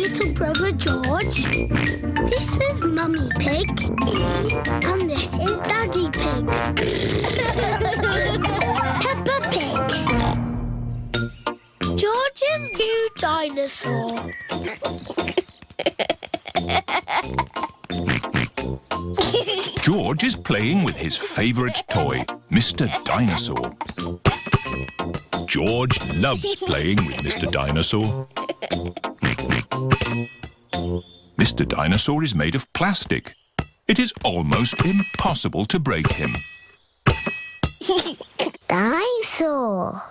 little brother George. This is Mummy Pig. And this is Daddy Pig. Peppa Pig. George's new dinosaur. George is playing with his favourite toy, Mr. Dinosaur. George loves playing with Mr. Dinosaur. Mr. Dinosaur is made of plastic. It is almost impossible to break him. Dinosaur.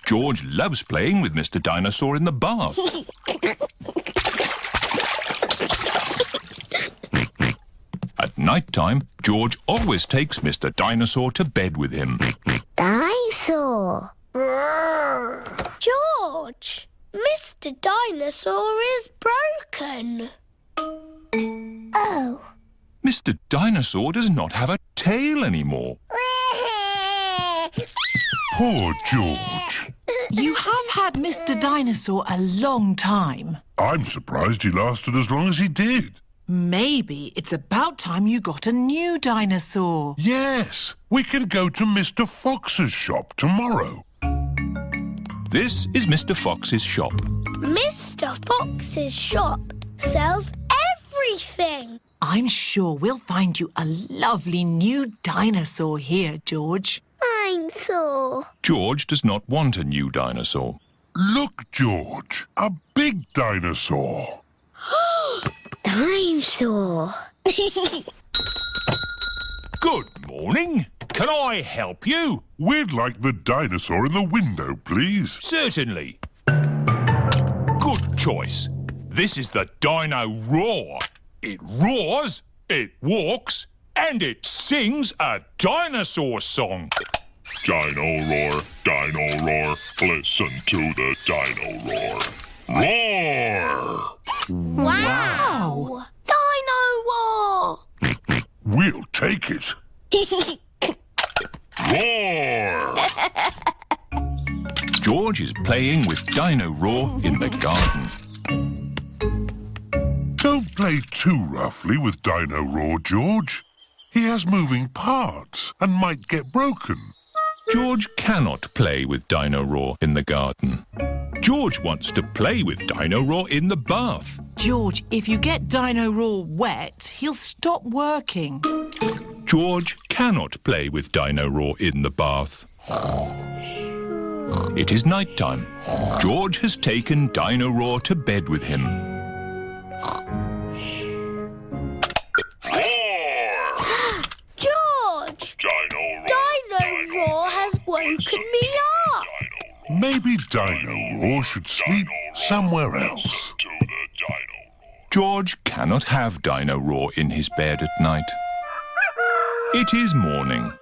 George loves playing with Mr. Dinosaur in the bath. At night time, George always takes Mr. Dinosaur to bed with him. Dinosaur. George, Mr. Dinosaur is broken. Oh. Mr. Dinosaur does not have a tail anymore. Poor George. You have had Mr. Dinosaur a long time. I'm surprised he lasted as long as he did. Maybe it's about time you got a new dinosaur. Yes, we can go to Mr. Fox's shop tomorrow. This is Mr. Fox's shop. Mr. Fox's shop sells everything. I'm sure we'll find you a lovely new dinosaur here, George. Dinosaur. George does not want a new dinosaur. Look, George, a big dinosaur. Dinosaur. Good morning. Can I help you? We'd like the dinosaur in the window, please. Certainly. Good choice. This is the Dino Roar. It roars, it walks, and it sings a dinosaur song. Dino roar, listen to the dino roar. Roar! Wow! Dino Roar! We'll take it. Roar! George is playing with Dino Roar in the garden. Don't play too roughly with Dino Roar, George. He has moving parts and might get broken. George cannot play with Dino Roar in the garden. George wants to play with Dino Roar in the bath. George, if you get Dino Roar wet, he'll stop working. George cannot play with Dino Roar in the bath. It is night time. George has taken Dino Roar to bed with him. George! Dino Roar has woken me up. Maybe Dino Roar should sleep somewhere else. George cannot have Dino Roar in his bed at night. It is morning.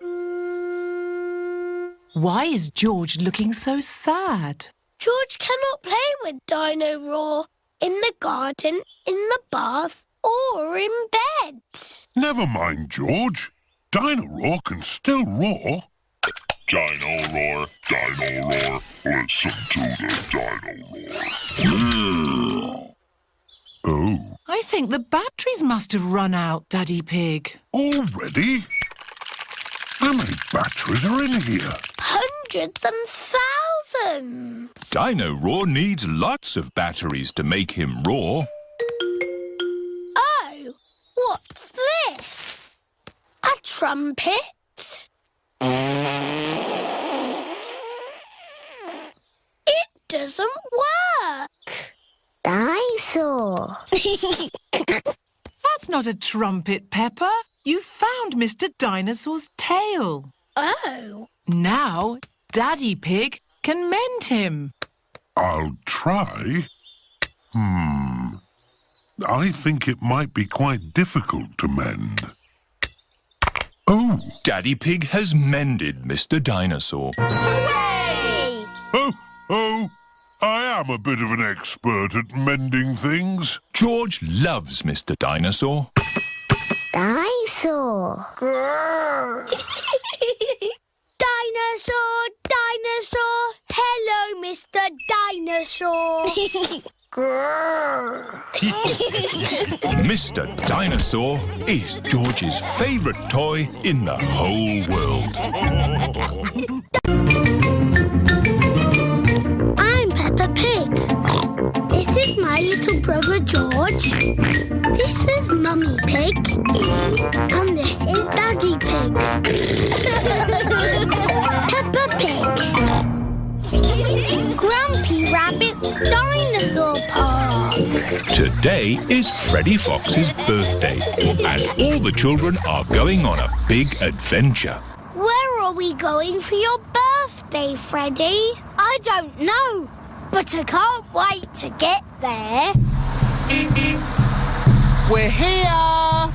Why is George looking so sad? George cannot play with Dino Roar in the garden, in the bath, or in bed. Never mind, George. Dino Roar can still roar. Dino Roar, listen to the Dino Roar. Oh. I think the batteries must have run out, Daddy Pig. Already? How many batteries are in here? Hundreds and thousands. Dino Roar needs lots of batteries to make him roar. Oh, what's this? A trumpet? It doesn't work. Dinosaur. That's not a trumpet, Peppa. You found Mr. Dinosaur's tail. Oh. Now, Daddy Pig can mend him. I'll try. I think it might be quite difficult to mend. Oh! Daddy Pig has mended Mr. Dinosaur. Hooray! Oh! I am a bit of an expert at mending things. George loves Mr. Dinosaur. Dinosaur. Dinosaur, dinosaur. Hello, Mr. a dinosaur. Grrr. Mr. Dinosaur is George's favourite toy in the whole world. I'm Peppa Pig. This is my little brother George. This is Mummy Pig. And this is Daddy Pig. Peppa Pig. Grumpy Rabbit's Dinosaur Park. Today is Freddy Fox's birthday, and all the children are going on a big adventure. Where are we going for your birthday, Freddy? I don't know, but I can't wait to get there. We're here!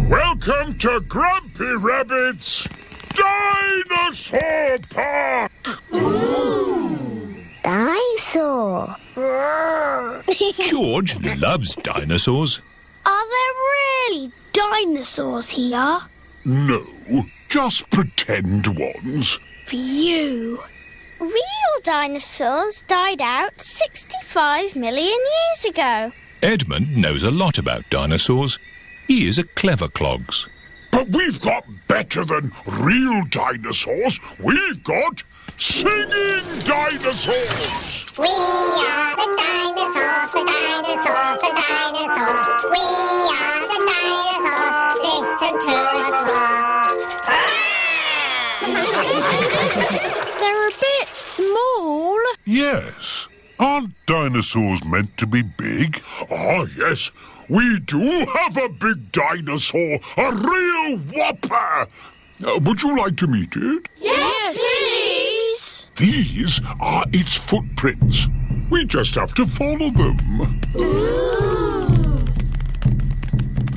Welcome to Grumpy Rabbit's Dinosaur Park! Dinosaur. George loves dinosaurs. Are there really dinosaurs here? No, just pretend ones. Phew. Real dinosaurs died out 65 million years ago. Edmund knows a lot about dinosaurs. He is a clever clogs. But we've got better than real dinosaurs. We've got singing dinosaurs. We are the dinosaurs, the dinosaurs, the dinosaurs. We are the dinosaurs. Listen to us roar. They're a bit small. Yes. Aren't dinosaurs meant to be big? Ah, yes. We do have a big dinosaur, a real whopper. Would you like to meet it? Yes, please. These are its footprints. We just have to follow them.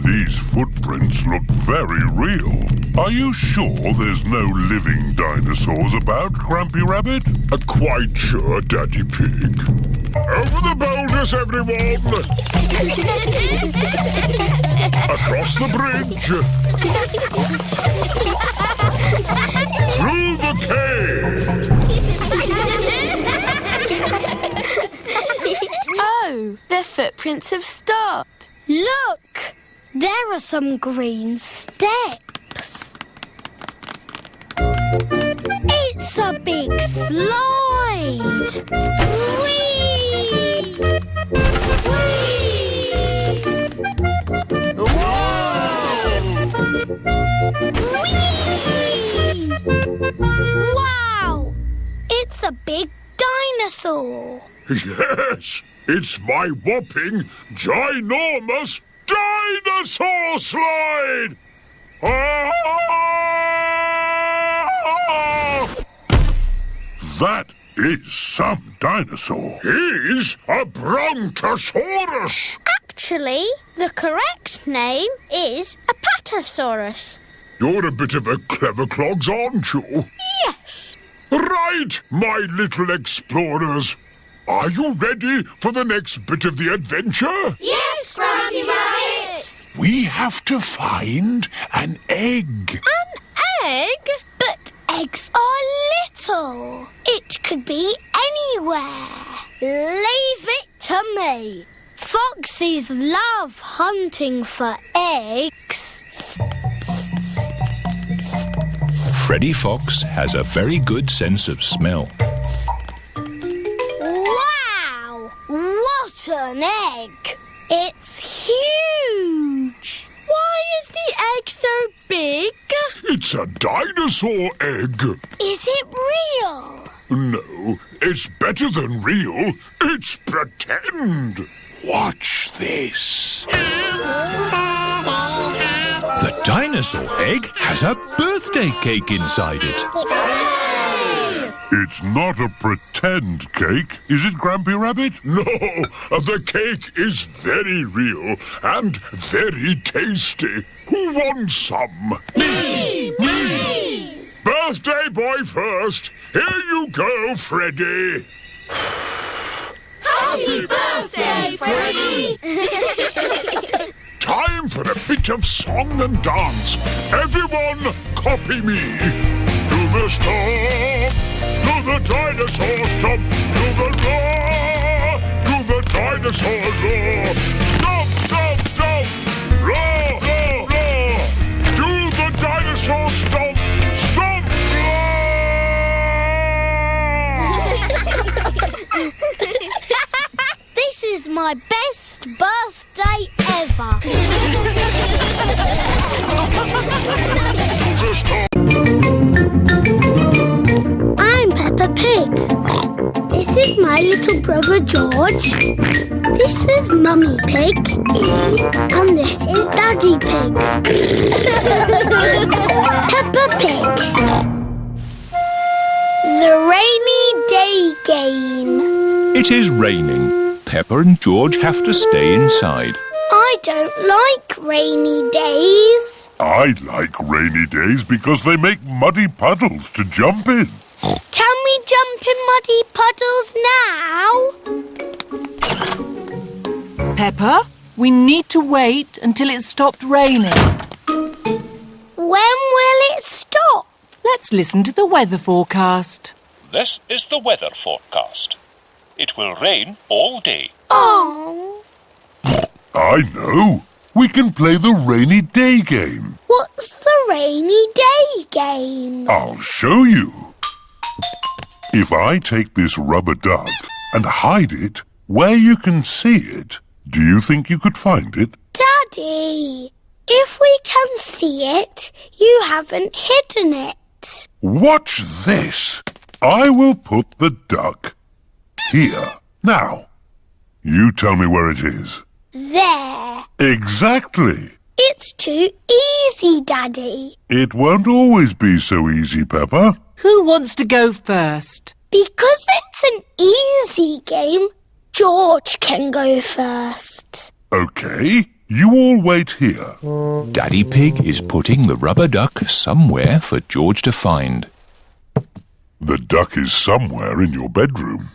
These footprints look very real. Are you sure there's no living dinosaurs about, Grumpy Rabbit? Quite sure, Daddy Pig. Over the boulders, everyone! Across the bridge! Through the cave! Oh, their footprints have stopped. Look! There are some green steps. It's a big slide. Whee! Whee! Wow! It's a big dinosaur. Yes, it's my whopping, ginormous dinosaur slide! Ah! That is some dinosaur. He's a Brontosaurus. Actually, the correct name is a Patasaurus. You're a bit of a clever clogs, aren't you? Yes. Right, my little explorers. Are you ready for the next bit of the adventure? Yes, Grumpy Rabbit. We have to find an egg. An egg? But eggs are little. It could be anywhere. Leave it to me. Foxes love hunting for eggs. Freddy Fox has a very good sense of smell. Wow! What an egg! It's huge! Why is the egg so big? It's a dinosaur egg. Is it real? No, it's better than real. It's pretend. Watch this. The dinosaur egg has a birthday cake inside it. It's not a pretend cake, is it, Grumpy Rabbit? No, the cake is very real and very tasty. Who wants some? Me! Birthday boy first. Here you go, Freddy. Happy birthday, Freddy! Time for a bit of song and dance. Everyone, copy me. the stomp. Do the dinosaur stomp. Do the roar. Do the dinosaur roar. Stomp, stomp, stomp. Roar, roar, roar. Do the dinosaur stomp. Stomp, roar. This is my best birthday ever. I'm Peppa Pig. This is my little brother George. This is Mummy Pig. And this is Daddy Pig. Peppa Pig. The rainy day game. It is raining. Peppa and George have to stay inside. I don't like rainy days. I like rainy days because they make muddy puddles to jump in. Can we jump in muddy puddles now? Peppa, we need to wait until it stopped raining. When will it stop? Let's listen to the weather forecast. This is the weather forecast. It will rain all day. Oh. I know. We can play the rainy day game. What's the rainy day game? I'll show you. If I take this rubber duck and hide it where you can see it, do you think you could find it? Daddy, if we can see it, you haven't hidden it. Watch this. I will put the duck here. Now, you tell me where it is. There. Exactly. It's too easy, Daddy. It won't always be so easy, Peppa. Who wants to go first? Because it's an easy game, George can go first. OK, you all wait here. Daddy Pig is putting the rubber duck somewhere for George to find. The duck is somewhere in your bedroom.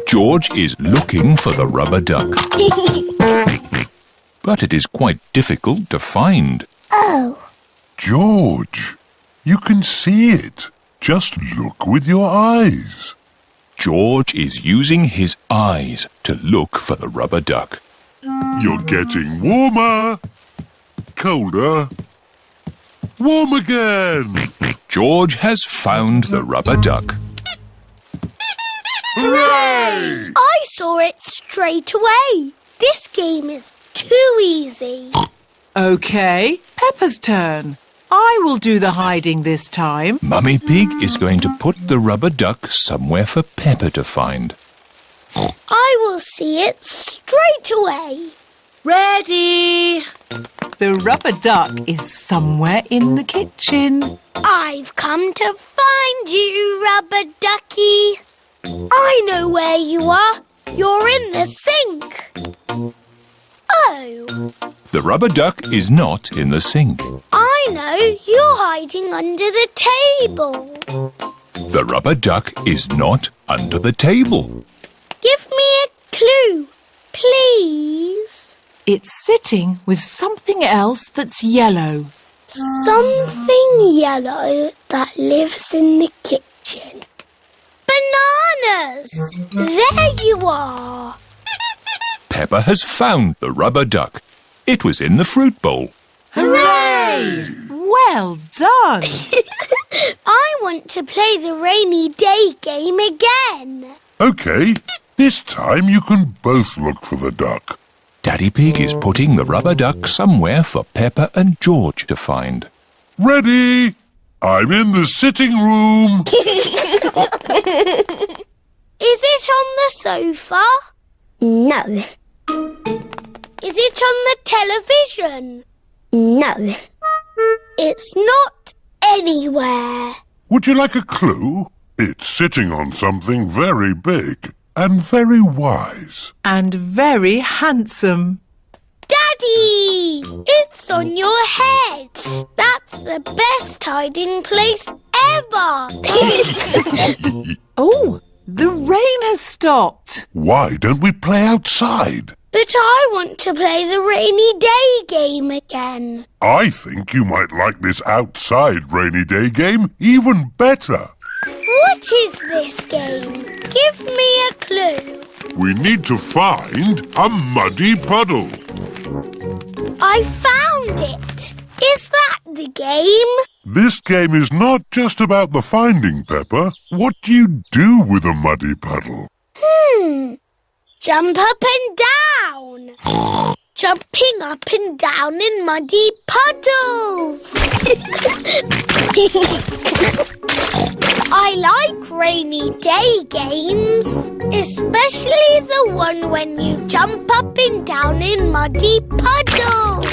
George is looking for the rubber duck. But it is quite difficult to find. Oh. George, you can see it. Just look with your eyes. George is using his eyes to look for the rubber duck. You're getting warmer, colder, warm again. George has found the rubber duck. Hooray! I saw it straight away. This game is too easy. OK, Peppa's turn. I will do the hiding this time. Mummy Pig is going to put the rubber duck somewhere for Peppa to find. I will see it straight away. Ready! The rubber duck is somewhere in the kitchen. I've come to find you, rubber ducky. I know where you are. You're in the sink. Oh. The rubber duck is not in the sink. I know. You're hiding under the table. The rubber duck is not under the table. Give me a clue, please. It's sitting with something else that's yellow. Something yellow that lives in the kitchen. Bananas! There you are. Peppa has found the rubber duck. It was in the fruit bowl. Hooray! Well done! I want to play the rainy day game again. OK, this time you can both look for the duck. Daddy Pig is putting the rubber duck somewhere for Peppa and George to find. Ready? I'm in the sitting room. Is it on the sofa? No. Is it on the television? No. It's not anywhere. Would you like a clue? It's sitting on something very big and very wise. And very handsome. Daddy! It's on your head. That's the best hiding place ever. Oh, the rain has stopped. Why don't we play outside? But I want to play the rainy day game again. I think you might like this outside rainy day game even better. What is this game? Give me a clue. We need to find a muddy puddle. I found it. Is that the game? This game is not just about the finding, Peppa. What do you do with a muddy puddle? Jump up and down. Jumping up and down in muddy puddles. I like rainy day games, especially the one when you jump up and down in muddy puddles.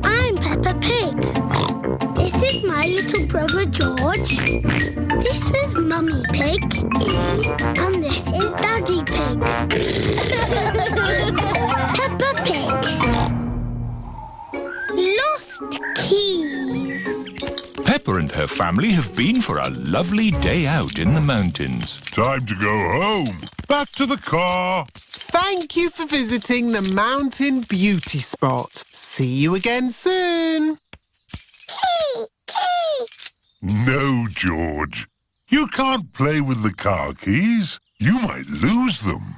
I'm Peppa Pig. This is my little brother George. This is Mummy Pig. And this is Daddy Pig. Peppa Pig. Lost keys. Peppa and her family have been for a lovely day out in the mountains. Time to go home. Back to the car. Thank you for visiting the Mountain Beauty Spot. See you again soon. Key, key. No, George. You can't play with the car keys. You might lose them.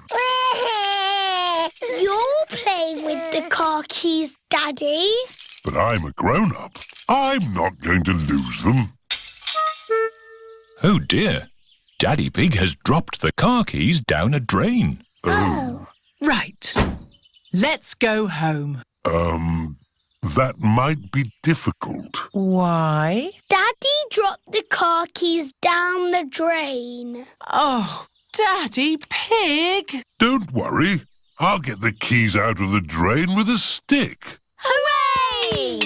You're playing with the car keys, Daddy. But I'm a grown-up. I'm not going to lose them. Oh dear. Daddy Pig has dropped the car keys down a drain. Oh. Right. Let's go home. That might be difficult. Why? Daddy dropped the car keys down the drain. Oh, Daddy Pig! Don't worry. I'll get the keys out of the drain with a stick. Hooray!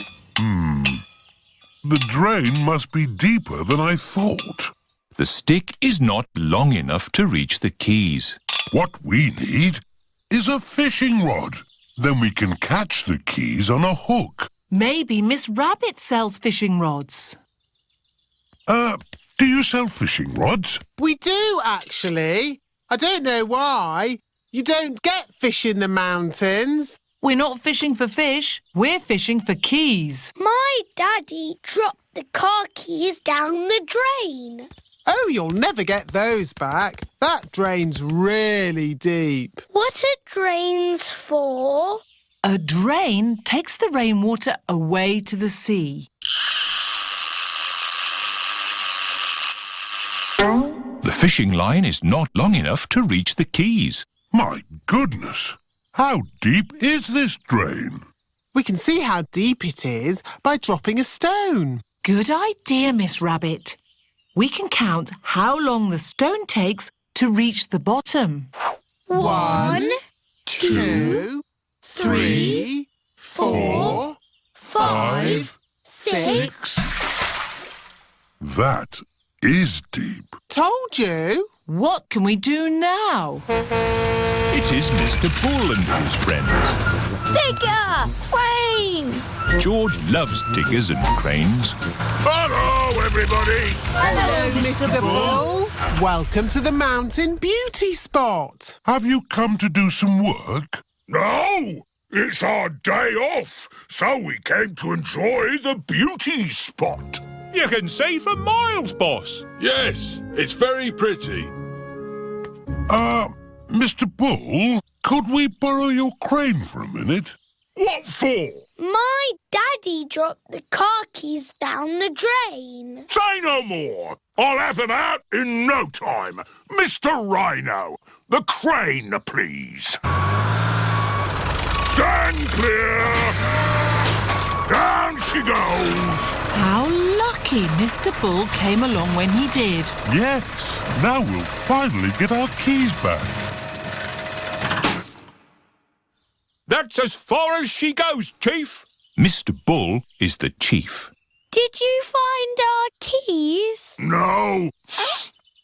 The drain must be deeper than I thought. The stick is not long enough to reach the keys. What we need is a fishing rod. Then we can catch the keys on a hook. Maybe Miss Rabbit sells fishing rods. Do you sell fishing rods? We do, actually. I don't know why. You don't get fish in the mountains. We're not fishing for fish. We're fishing for keys. My daddy dropped the car keys down the drain. Oh, you'll never get those back. That drain's really deep. What are drains for? A drain takes the rainwater away to the sea. The fishing line is not long enough to reach the keys. My goodness! How deep is this drain? We can see how deep it is by dropping a stone. Good idea, Miss Rabbit. We can count how long the stone takes to reach the bottom. 1, 2, 3, 4, 5, 6. That is deep. Told you. What can we do now? It is Mr. Bull and his friends. Digger! Crane! George loves diggers and cranes. Hello, everybody! Hello, Mr. Bull. Welcome to the Mountain Beauty Spot. Have you come to do some work? No, it's our day off, so we came to enjoy the beauty spot. You can see for miles, boss. Yes, it's very pretty. Mr. Bull, could we borrow your crane for a minute? What for? My daddy dropped the car keys down the drain. Say no more. I'll have them out in no time. Mr. Rhino, the crane, please. Stand clear. Down she goes. How lucky Mr. Bull came along when he did. Yes, now we'll finally get our keys back. That's as far as she goes, Chief. Mr. Bull is the chief. Did you find our keys? No,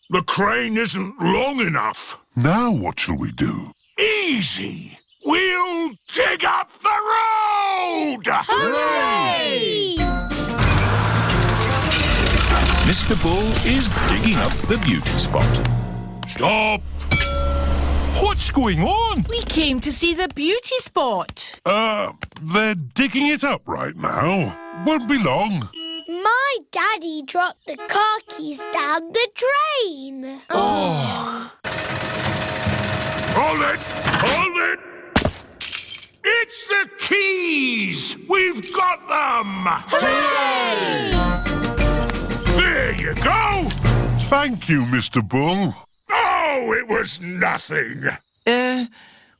the crane isn't long enough. Now what shall we do? Easy. We'll dig up the road! Hooray! Mr. Bull is digging up the beauty spot. Stop! What's going on? We came to see the beauty spot. They're digging it up right now. Won't be long. My daddy dropped the car keys down the drain. Oh. Hold it! Hold it! It's the keys! We've got them! Hooray! There you go! Thank you, Mr. Bull. Oh, it was nothing.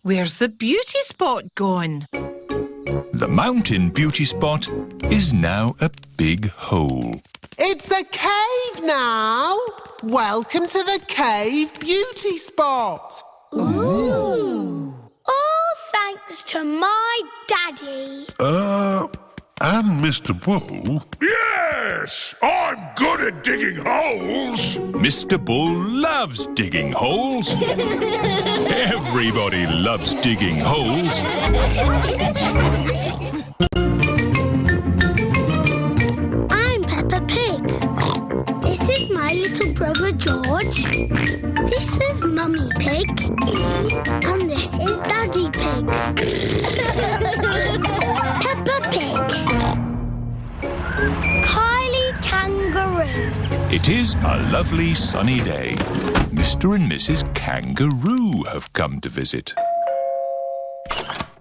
Where's the beauty spot gone? The mountain beauty spot is now a big hole. It's a cave now. Welcome to the cave beauty spot. Ooh. All thanks to my daddy. And Mr. Bull? Yes! I'm good at digging holes! Mr. Bull loves digging holes. Everybody loves digging holes. I'm Peppa Pig. This is my little brother George. This is Mummy Pig. And this is Daddy Pig. Peppa Pig. Kylie Kangaroo. It is a lovely sunny day. Mr. and Mrs. Kangaroo have come to visit.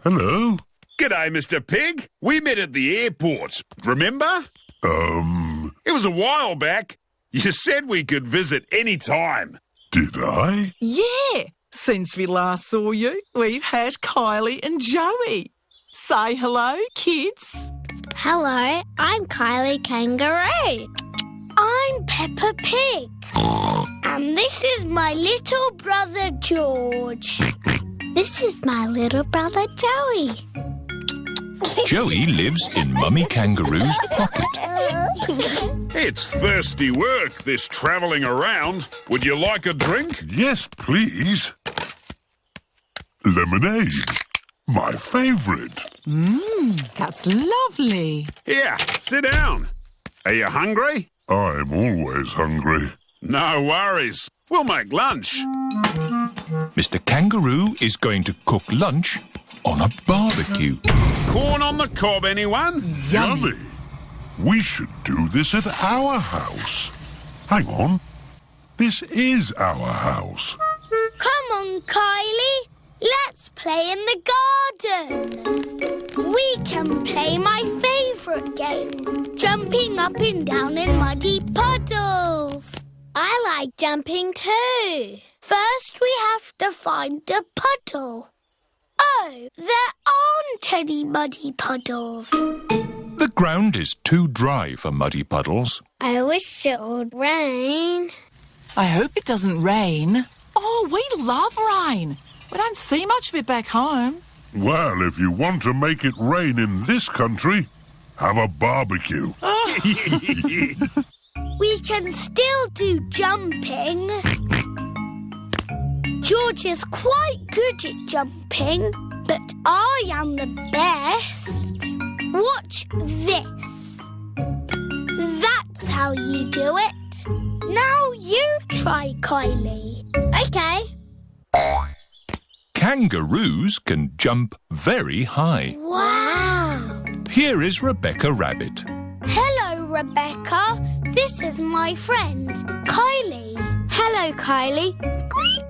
Hello? G'day, Mr. Pig. We met at the airport. Remember? It was a while back. You said we could visit any time. Did I? Yeah. Since we last saw you, we've had Kylie and Joey. Say hello, kids. Hello, I'm Kylie Kangaroo. I'm Peppa Pig. And this is my little brother George. This is my little brother Joey. Joey lives in Mummy Kangaroo's pocket. It's thirsty work, this travelling around. Would you like a drink? Yes, please. Lemonade. My favourite. That's lovely. Here, sit down. Are you hungry? I'm always hungry. No worries. We'll make lunch. Mr. Kangaroo is going to cook lunch on a barbecue. Corn on the cob, anyone? Yummy. We should do this at our house. Hang on. This is our house. Come on, Kylie. Let's play in the garden. We can play my favourite game, jumping up and down in muddy puddles. I like jumping too. First, we have to find a puddle. Oh, there aren't any muddy puddles. The ground is too dry for muddy puddles. I wish it would rain. I hope it doesn't rain. Oh, we love rain. We don't see much of it back home. Well, if you want to make it rain in this country, have a barbecue. We can still do jumping. George is quite good at jumping, but I am the best. Watch this. That's how you do it. Now you try, Kylie. Okay. Kangaroos can jump very high. Wow. Here is Rebecca Rabbit. Hello, Rebecca. This is my friend, Kylie. Hello, Kylie. Squeak.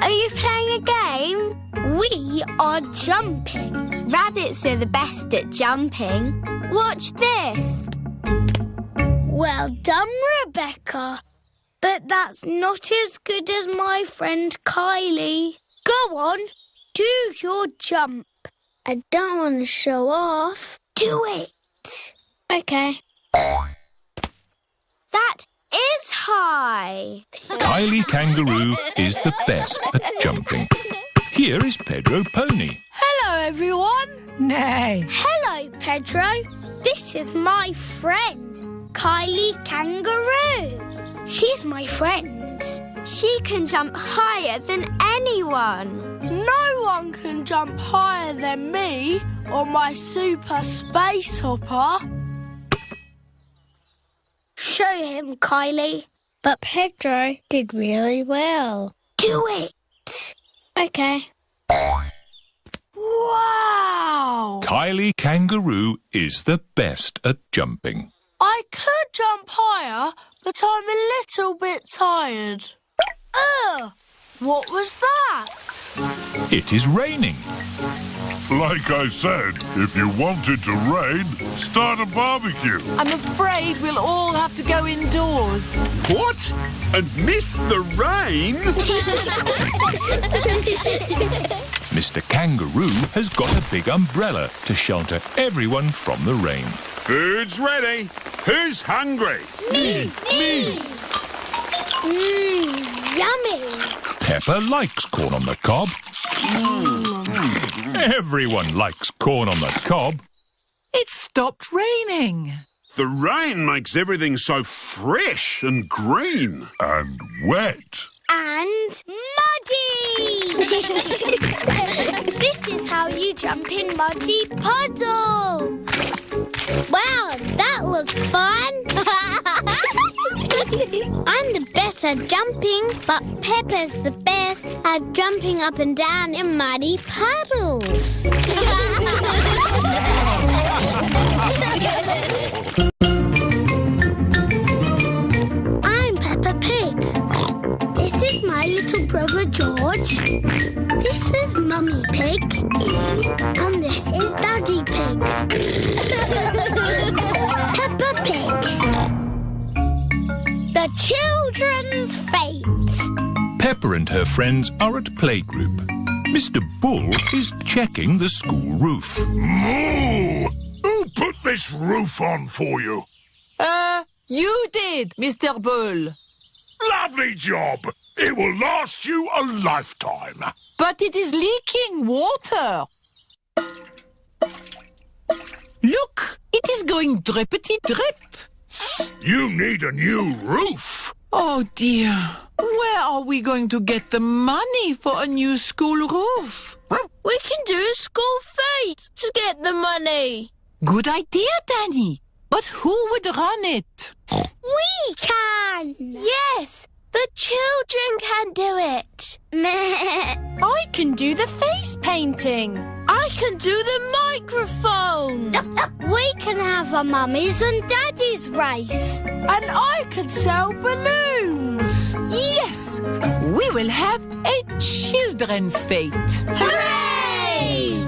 Are you playing a game? We are jumping. Rabbits are the best at jumping. Watch this. Well done, Rebecca. But that's not as good as my friend Kylie. Go on, do your jump. I don't want to show off. Do it. Okay. That is high. Kylie Kangaroo is the best at jumping. Here is Pedro Pony. Hello, everyone. Nay. Hello, Pedro. This is my friend, Kylie Kangaroo. She's my friend. She can jump higher than anyone. No one can jump higher than me on my super space hopper. Show him, Kylie. But Pedro did really well. Do it. Okay. Wow! Kylie Kangaroo is the best at jumping. I could jump higher, but I'm a little bit tired. Ugh! What was that? It is raining. Like I said, if you want it to rain, start a barbecue. I'm afraid we'll all have to go indoors. What? And miss the rain? Mr. Kangaroo has got a big umbrella to shelter everyone from the rain. Food's ready. Who's hungry? Me! Yummy! Peppa likes corn on the cob. Everyone likes corn on the cob. It stopped raining. The rain makes everything so fresh and green. And wet. And muddy! This is how you jump in muddy puddles. Wow, that looks fun. I'm the best at jumping, but Peppa's the best at jumping up and down in muddy puddles. I'm Peppa Pig. This is my little brother George. This is Mummy Pig. And this is Daddy Pig. Peppa Pig. The children's fate. Peppa and her friends are at playgroup. Mr. Bull is checking the school roof. Moo! Who put this roof on for you? You did, Mr. Bull. Lovely job. It will last you a lifetime. But it is leaking water. Look, it is going drippity drip. You need a new roof. Oh dear, where are we going to get the money for a new school roof? We can do a school fete to get the money. Good idea, Danny. But who would run it? We can. Yes, the children can do it. I can do the face painting. I can do the microphone. We can have a mummies and daddies race. And I can sell balloons. Yes, we will have a children's fete. Hooray!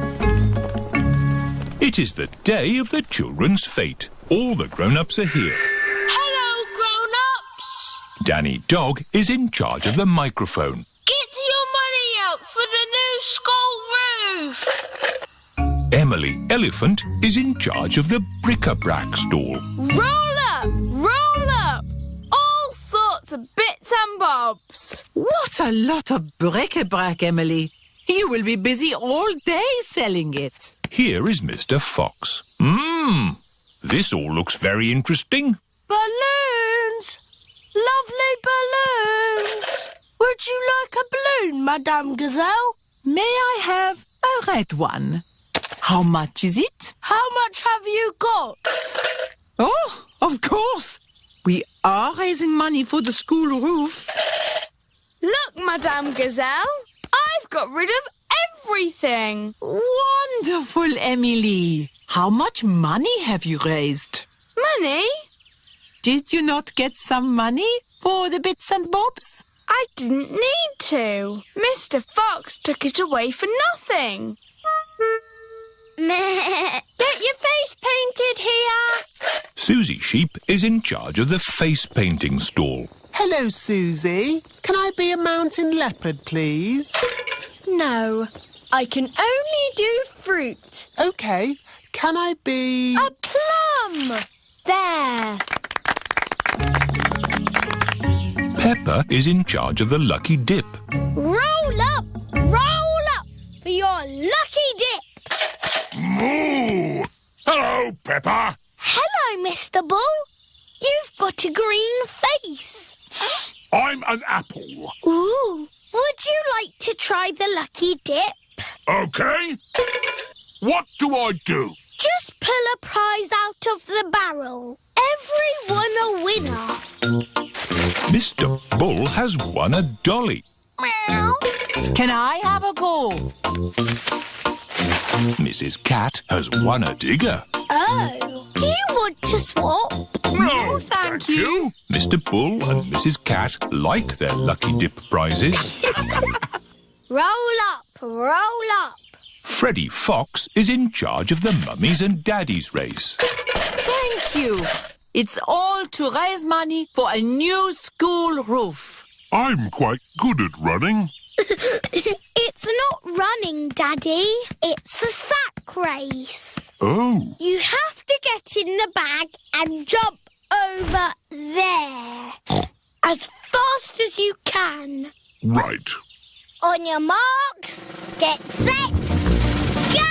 It is the day of the children's fete. All the grown-ups are here. Hello, grown-ups. Danny Dog is in charge of the microphone. Get your money out for the new school roof. Emily Elephant is in charge of the bric-a-brac stall. Roll up, roll up. All sorts of bits and bobs. What a lot of bric-a-brac, Emily. You will be busy all day selling it. Here is Mr. Fox. This all looks very interesting. Balloons. Lovely balloons. Would you like a balloon, Madame Gazelle? May I have a red one? How much is it? How much have you got? Oh, of course. We are raising money for the school roof. Look, Madame Gazelle. I've got rid of everything. Wonderful, Emily. How much money have you raised? Money? Did you not get some money for the bits and bobs? I didn't need to. Mr. Fox took it away for nothing. Get your face painted here. Susie Sheep is in charge of the face painting stall. Hello, Susie. Can I be a mountain leopard, please? No, I can only do fruit. OK. Can I be... A plum. There. Peppa is in charge of the lucky dip. Roll up for your lucky dip. Moo! Hello, Peppa. Hello, Mr. Bull. You've got a green face. I'm an apple. Ooh. Would you like to try the lucky dip? OK. What do I do? Just pull a prize out of the barrel. everyone a winner. Mr. Bull has won a dolly. Can I have a go? Mrs. Cat has won a digger. Oh, do you want to swap? No, thank you. Mr. Bull and Mrs. Cat like their lucky dip prizes. Roll up, roll up. Freddie Fox is in charge of the mummies and daddies race. Thank you. It's all to raise money for a new school roof. I'm quite good at running. It's not running, Daddy. It's a sack race. Oh, You have to get in the bag and jump over there. As fast as you can. right. On your marks, get set, go!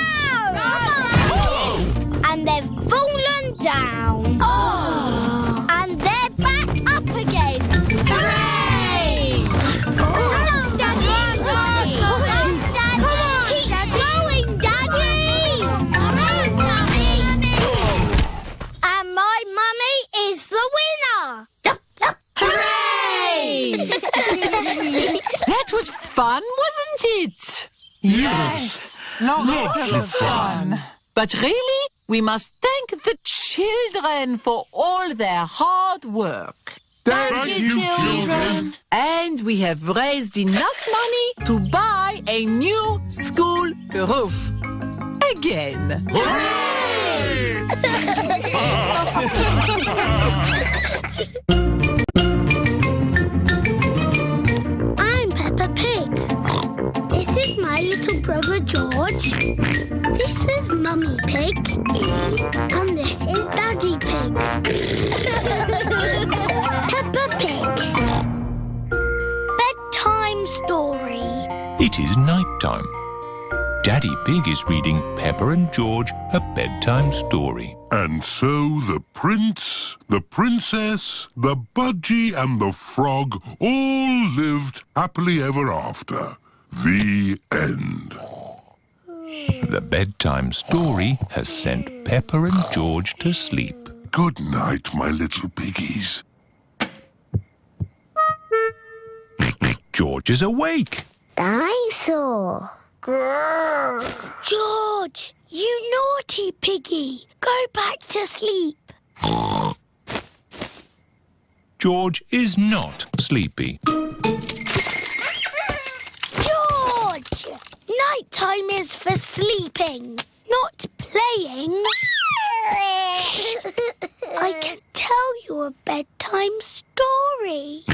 And they've fallen down. Oh! And they're back up again. Hooray! Run on, Daddy! Run, Daddy! Keep going, Daddy! Run, Daddy! And my mummy is the winner. Hooray! That was fun, wasn't it? Yes, lots of fun. But really, we must thank the children for all their hard work. Thank you, children. And we have raised enough money to buy a new school roof. Again. I'm Peppa Pig. This is my little brother George. This is Mummy Pig. And this is Daddy Pig. Peppa Pig. Bedtime story. It is night time. Daddy Pig is reading Peppa and George a bedtime story. And so the prince, the princess, the budgie and the frog all lived happily ever after. The end. The bedtime story has sent Peppa and George to sleep. Good night, my little piggies. George is awake. Dinosaur. George, you naughty piggy. Go back to sleep. George is not sleepy. George! Nighttime is for sleeping, not playing. I can tell you a bedtime story.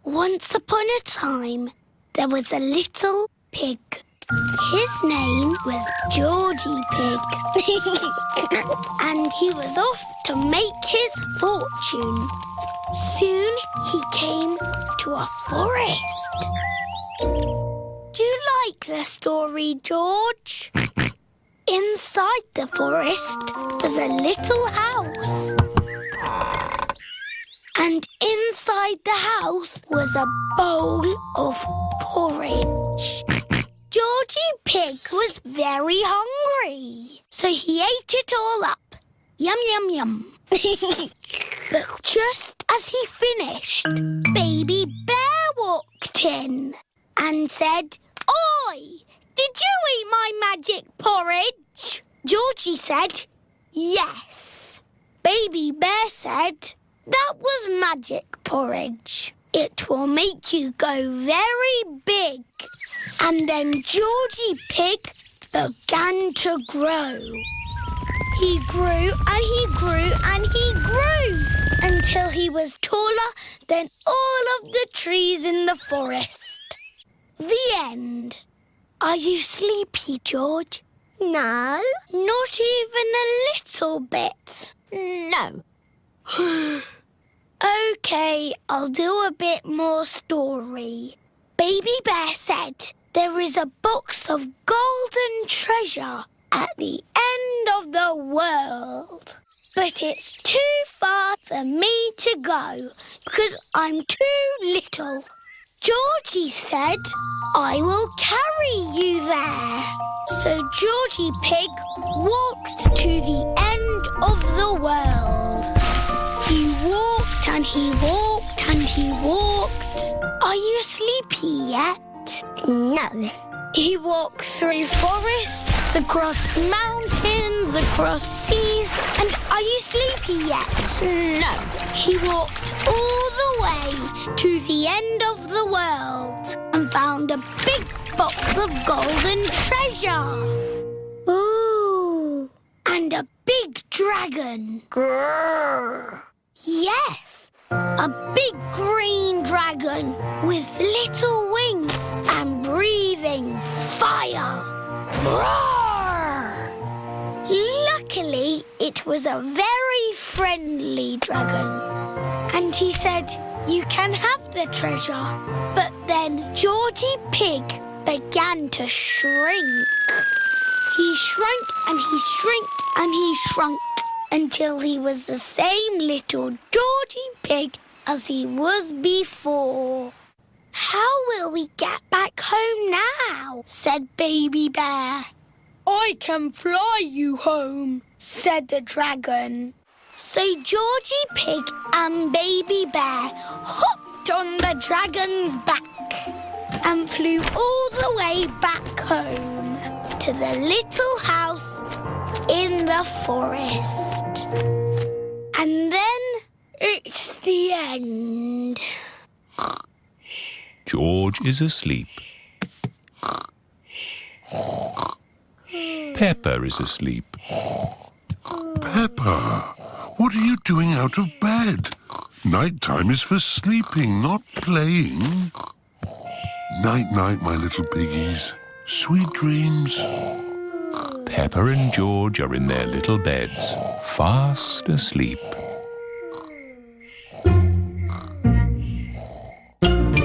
Once upon a time, there was a little pig. His name was Georgie Pig. And he was off to make his fortune. Soon he came to a forest. Do you like the story, George? Inside the forest was a little house. And inside the house was a bowl of porridge. Georgie Pig was very hungry, so he ate it all up. Yum, yum, yum. But just as he finished, Baby Bear walked in and said, "Oi, did you eat my magic porridge?" Georgie said, "Yes." Baby Bear said, "That was magic porridge. It will make you go very big." And then Georgie Pig began to grow. He grew and he grew and he grew until he was taller than all of the trees in the forest. The end. Are you sleepy, George? No. Not even a little bit. No. OK, I'll do a bit more story. Baby Bear said there is a box of golden treasure at the end of the world. But it's too far for me to go because I'm too little. Georgie said, "I will carry you there." So Georgie Pig walked to the end of the world. He walked and he walked and he walked. Are you sleepy yet? No. He walked through forests, across mountains, across seas. And are you sleepy yet? No. He walked all the way to the end of the world and found a big box of golden treasure. Ooh. And a big dragon. Grrr. Yes, a big green dragon with little wings and breathing fire. Roar! Luckily, it was a very friendly dragon. And he said, "You can have the treasure." But then Georgie Pig began to shrink. He shrank and he shrinked and he shrunk until he was the same little Georgie Pig as he was before. "How will we get back home now?" said Baby Bear. "I can fly you home," said the dragon. So Georgie Pig and Baby Bear hopped on the dragon's back and flew all the way back home to the little house in the forest. And then it's the end. George is asleep. Peppa is asleep. Peppa, what are you doing out of bed? Night-time is for sleeping, not playing. Night-night, my little piggies. Sweet dreams. Peppa and George are in their little beds, fast asleep.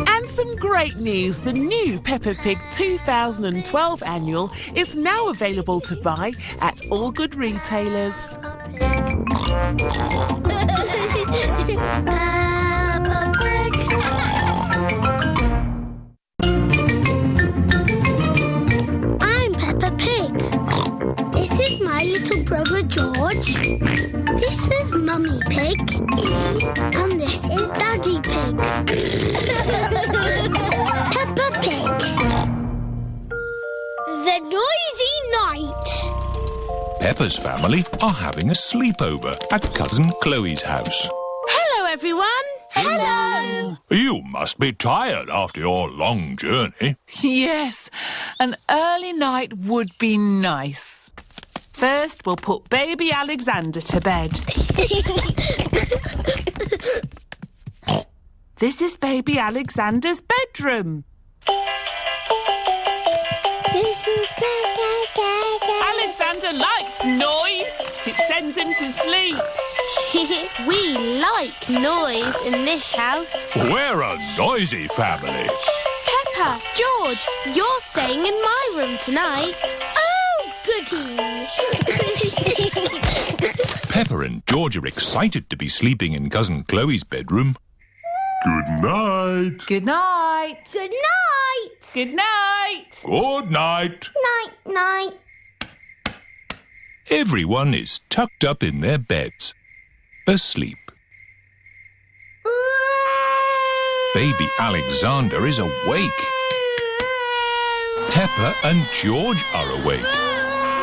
And some great news. The new Peppa Pig 2012 annual is now available to buy at all good retailers. I'm Peppa Pig. This is my little brother George. This is Mummy Pig. And this is Daddy Pig. Peppa Pig. The Noisy Night. Peppa's family are having a sleepover at Cousin Chloe's house. Hello, everyone. Hello. You must be tired after your long journey. Yes, an early night would be nice. First, we'll put baby Alexander to bed. This is baby Alexander's bedroom. Alexander likes noise. It sends him to sleep. We like noise in this house. We're a noisy family. Peppa, George, you're staying in my room tonight. Oh, goody. Peppa and George are excited to be sleeping in Cousin Chloe's bedroom. Good night. Good night. Good night. Good night. Good night. Night, night. Everyone is tucked up in their beds, asleep. Baby Alexander is awake. Peppa and George are awake.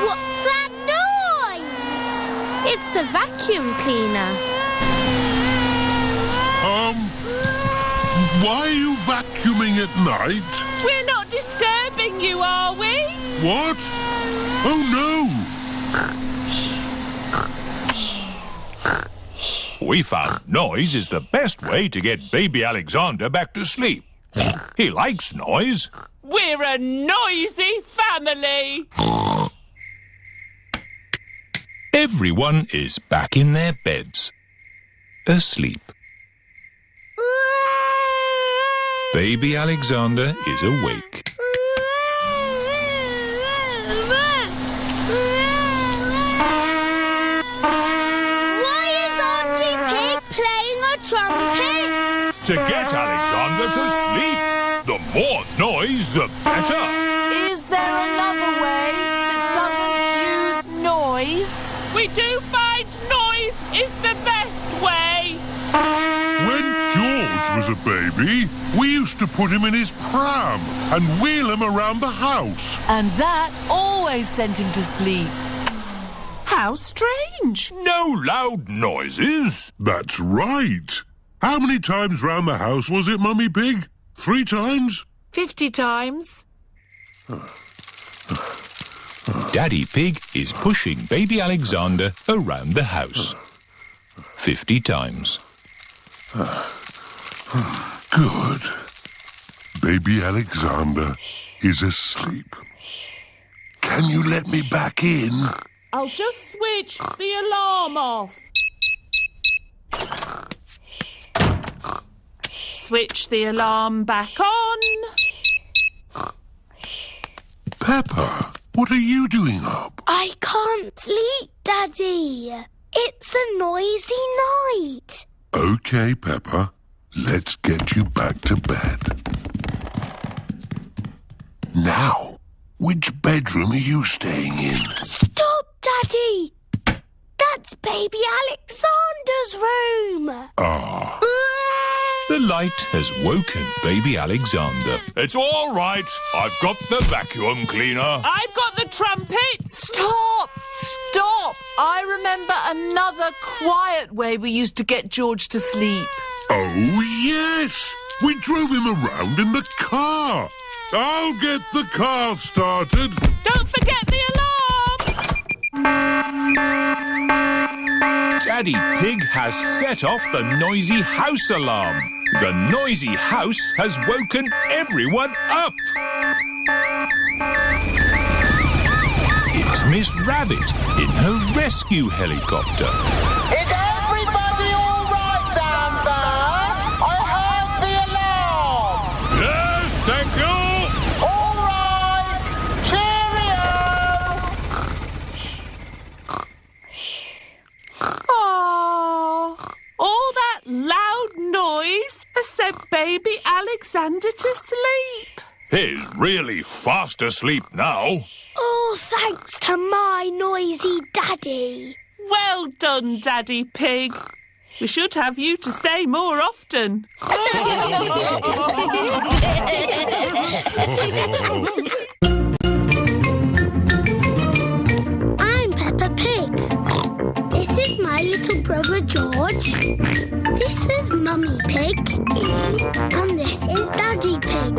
What's that noise? It's the vacuum cleaner. Why are you vacuuming at night? We're not disturbing you, are we? What? Oh, no. We found noise is the best way to get baby Alexander back to sleep. He likes noise. We're a noisy family. Everyone is back in their beds, asleep. Baby Alexander is awake. Why is Auntie Pig playing a trumpet? To get Alexander to sleep. The more noise, the better. Is there another way that doesn't use noise? We do find noise is the best way. a baby, we used to put him in his pram and wheel him around the house. And that always sent him to sleep. How strange. No loud noises. That's right. How many times round the house was it, Mummy Pig? 3 times? 50 times. Daddy Pig is pushing baby Alexander around the house. 50 times. Good. Baby Alexander is asleep. Can you let me back in? I'll just switch the alarm off. Switch the alarm back on. Peppa, what are you doing up? I can't sleep, Daddy. It's a noisy night. OK, Peppa. Let's get you back to bed. Now, which bedroom are you staying in? Stop, Daddy. That's baby Alexander's room. Ah. The light has woken baby Alexander. It's all right. I've got the vacuum cleaner. I've got the trumpet. Stop! Stop! I remember another quiet way we used to get George to sleep. Oh, yes. We drove him around in the car. I'll get the car started. Don't forget the alarm. Daddy Pig has set off the noisy house alarm. The noisy house has woken everyone up. It's Miss Rabbit in her rescue helicopter. Is everybody all right down there? I heard the alarm. Yes, thank you. All right. Cheerio. Oh, all that loud noise has sent baby Alexander to sleep. He's really fast asleep now. Oh, thanks to my noisy daddy. Well done, Daddy Pig. We should have you to stay more often. I'm Peppa Pig. This is my little brother George. This is Mummy Pig. And this is Daddy Pig.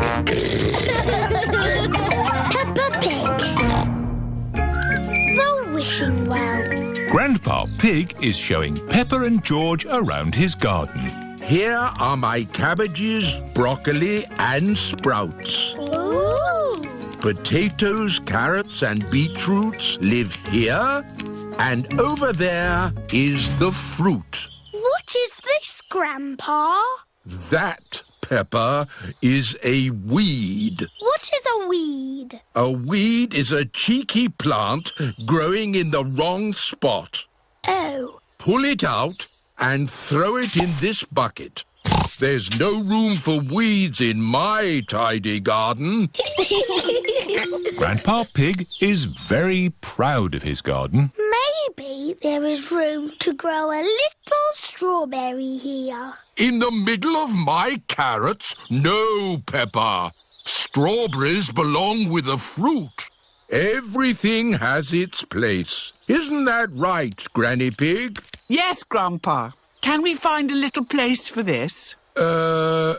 Peppa Pig. The Wishing Well. Grandpa Pig is showing Peppa and George around his garden. Here are my cabbages, broccoli and sprouts. Ooh. Potatoes, carrots and beetroots live here. And over there is the fruit. What is this, Grandpa? That, Peppa, is a weed. What is a weed? A weed is a cheeky plant growing in the wrong spot. Oh. Pull it out and throw it in this bucket. There's no room for weeds in my tidy garden. Grandpa Pig is very proud of his garden. Maybe there is room to grow a little strawberry here. In the middle of my carrots? No, Peppa. Strawberries belong with the fruit. Everything has its place. Isn't that right, Granny Pig? Yes, Grandpa. Can we find a little place for this? No.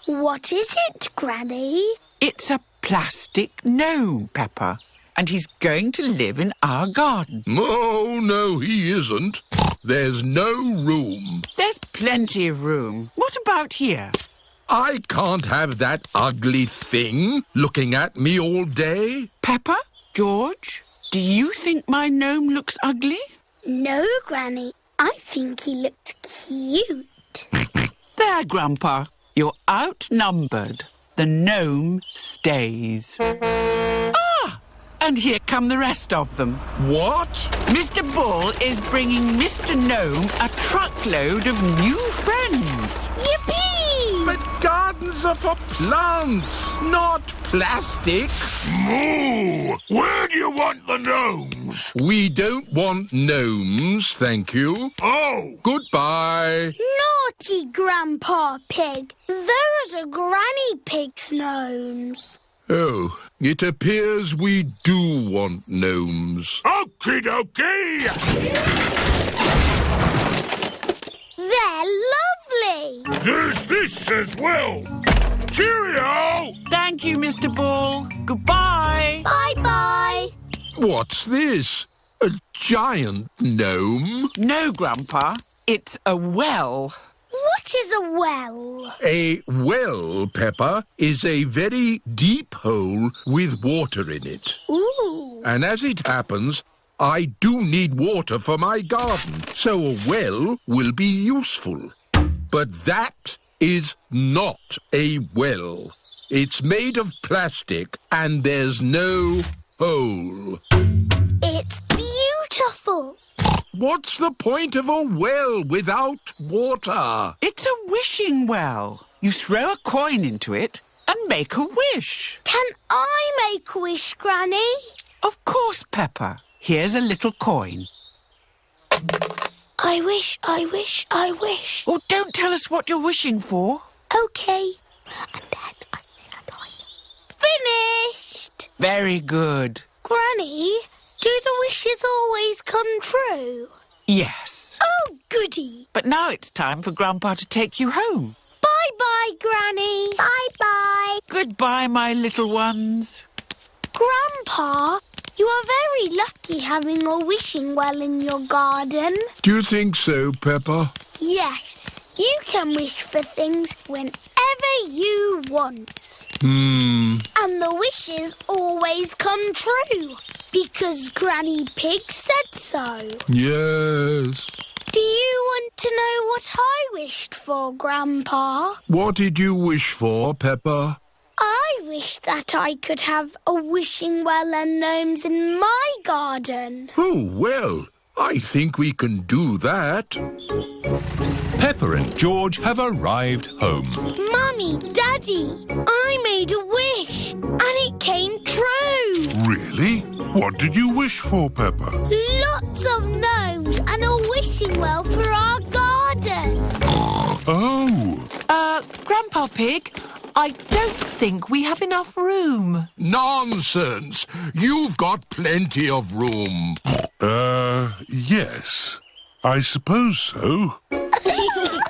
What is it, Granny? It's a plastic gnome, Peppa. And he's going to live in our garden. Oh, no, he isn't. There's no room. There's plenty of room. What about here? I can't have that ugly thing looking at me all day. Peppa, George, do you think my gnome looks ugly? No, Granny. I think he looks cute. There, Grandpa. You're outnumbered. The gnome stays. Ah! And here come the rest of them. What? Mr. Bull is bringing Mr. Gnome a truckload of new friends. Yippee! But gardens These are for plants, not plastic. Moo! Where do you want the gnomes? We don't want gnomes, thank you. Oh! Goodbye. Naughty Grandpa Pig. Those are Granny Pig's gnomes. Oh, it appears we do want gnomes. Okie dokie! They're lovely. There's this as well. Cheerio! Thank you, Mr. Ball. Goodbye. Bye-bye. What's this? A giant gnome? No, Grandpa. It's a well. What is a well? A well, Peppa, is a very deep hole with water in it. Ooh. And as it happens, I do need water for my garden, so a well will be useful. But that is not a well. It's made of plastic and there's no hole. It's beautiful. What's the point of a well without water? It's a wishing well. You throw a coin into it and make a wish. Can I make a wish, Granny? Of course, Peppa. Here's a little coin. I wish, I wish, I wish. Oh, don't tell us what you're wishing for. OK. And then I said finished! Very good. Granny, do the wishes always come true? Yes. Oh, goody. But now it's time for Grandpa to take you home. Bye-bye, Granny. Bye-bye. Goodbye, my little ones. Grandpa, you are very lucky having a wishing well in your garden. Do you think so, Peppa? Yes. You can wish for things whenever you want. Hmm. And the wishes always come true. Because Granny Pig said so. Yes. Do you want to know what I wished for, Grandpa? What did you wish for, Peppa? I wish that I could have a wishing well and gnomes in my garden. Oh, well, I think we can do that. Peppa and George have arrived home. Mummy, Daddy, I made a wish and it came true. Really? What did you wish for, Peppa? Lots of gnomes and a wishing well for our garden. Oh! Grandpa Pig, I don't think we have enough room. Nonsense! You've got plenty of room. Yes. I suppose so.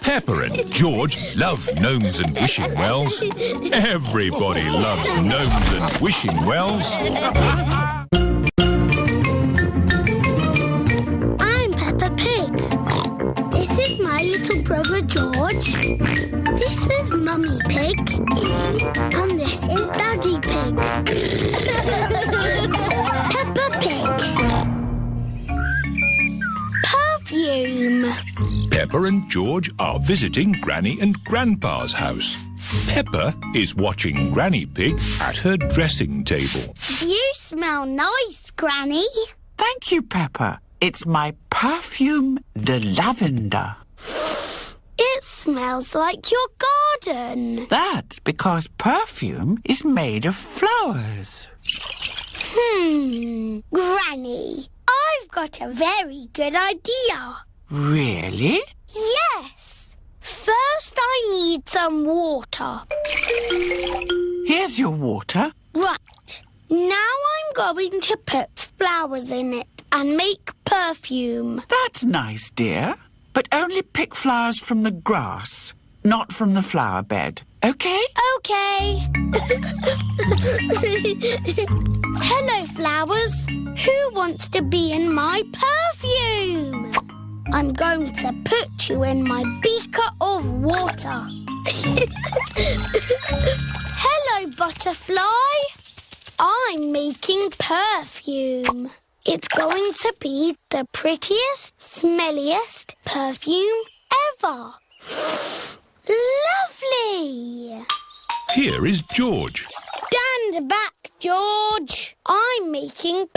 Peppa and George love gnomes and wishing wells. Everybody loves gnomes and wishing wells. I'm Peppa Pig. This is my little brother George. This is Mummy Pig. And this is Daddy Pig. Peppa Pig. Perfume. Peppa and George are visiting Granny and Grandpa's house. Peppa is watching Granny Pig at her dressing table. You smell nice, Granny. Thank you, Peppa. It's my perfume de lavender. It smells like your garden. That's because perfume is made of flowers. Granny, I've got a very good idea. Really? Yes. First, I need some water. Here's your water. Right. Now I'm going to put flowers in it and make perfume. That's nice, dear. But only pick flowers from the grass, not from the flower bed. OK? OK. Hello, flowers. Who wants to be in my perfume? I'm going to put you in my beaker of water. Hello, butterfly. I'm making perfume. It's going to be the prettiest, smelliest perfume ever. Lovely! Here is George. Stand back, George. I'm making